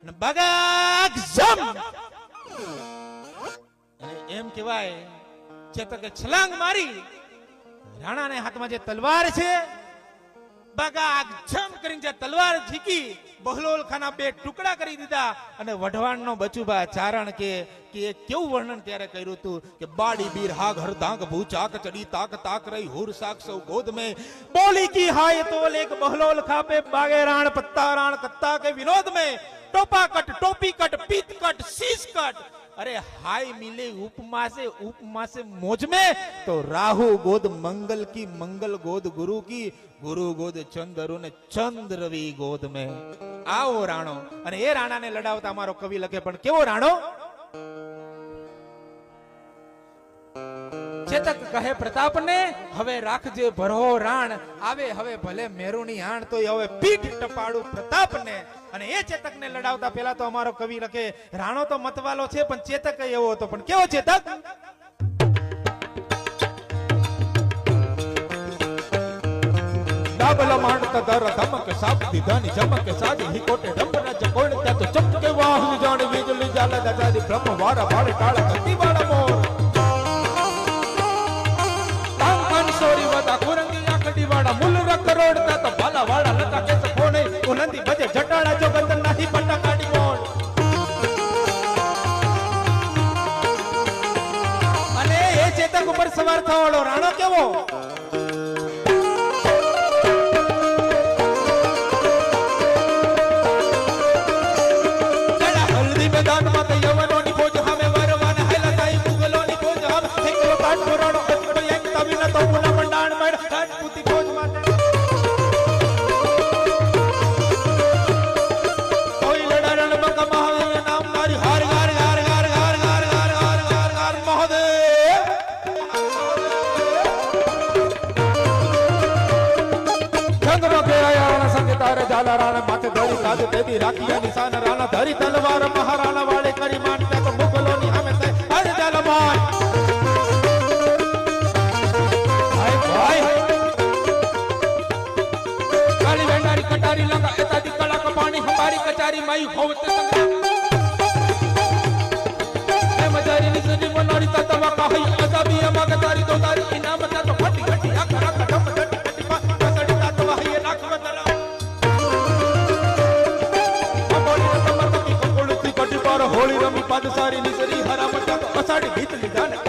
બગાગ જમ અને એમ કહેવાય ચેતકે છલાંગ મારી રાણાને હાથમાં જે તલવાર છે બગાગ જમ કરીને જે તલવાર ઝીકી બહલોલ ખાના બે ટુકડા કરી દીધા અને વઢવાણનો બચુબા ચારણ કે એ કેવું વર્ણન ત્યારે કર્યું હતું કે બાડી બીર હાગ હરદાંગ ભૂચાક ચડી તાક તાક રહી હુર સાક સૌ ગોદ में बोली की हाय तो लेक बहलोल खापे बागे राण पत्ता राण कत्ता के विनोद में टोपा कट टोपी कट पीत कट शीश कट अरे हाय मिले उपमा से मौज में तो राहु गोद मंगल की मंगल गोद गुरु गोद चंद्र ने चंद्र रवि गोद में आओ राणो અને એ રાણાને લડાવતા અમારો કવિ લખે પણ કેવો રાણો ચેતક કહે પ્રતાપને હવે રાખજે ભરો રાણ આવે હવે ભલે મેરુની આણ તો હવે પીઠ ટપાડું પ્રતાપને અને એ ચેતકને લડાવતા પહેલા તો અમારો કવિ લખે રાણો તો મતવાલો છે પણ ચેતક એવો હતો પણ કેવો ચેતક ડાબલા માંડતા દર ધમક સાપ દીધાની ચમક સાદી હી કોટે ડંબરા ચકોડ ત્યાં તો ચમકે વાહની જાણ વીજળી જાલા દાદાદી બ્રહ્મ વારા ભાડે કાળા કતી વાળા મોર તાંકન સોરી વદા કુરંગી આકડી વાળા મુલ રક રોડતા તો ભાલા વાળા લતા કે સકોણે ઉનંદી બજે જટાડા જો ગંદન નાહી પટ્ટા કાઢી મોડ અને એ ચેતક ઉપર સવાર થવાળો રાણો કેવો मैदान में तो यवनों ની ફોજ સામે વારવાન હેલા તાઈ મુગલોની ફોજ હમ એકલો કાટ પુરાણો અજકો એક તવી ન તો પુના મંડાણ મેડ રાજપૂતી ફોજ માટે કોઈ લડારણ મક મહાવીર નામ મારી હાર હાર હાર હાર હાર હાર હાર હાર હાર હાર મહોદય જંગમાં કે આયા રાણા સંગે તારે જાલા રાણા માથે ધરી કાદ દેવી રાખીયા નિશાન રાણા ધરી તલવાર મહારાણા વાળે કરી માનતા તો મુગલોની સામે તે હર જલમાન હાય ભાઈ કાળી વેંડારી કટારી લંગા એતાદી કળા કપાણી હમારી કચારી માઈ હોવતે સંગ્રામ એ મજારી નિસની મનોરી તતવા કહી અજાબી અમા કતારી તો તારી ઇનામ તા તો ફટી ફટી આખ આખ ઢમ ઢટી ઢટી પકડી તાતવા હે નાખ વતરા હોળી રમી પાદસારી નિસરી હરામટા અસાડી ભીત લીધા ને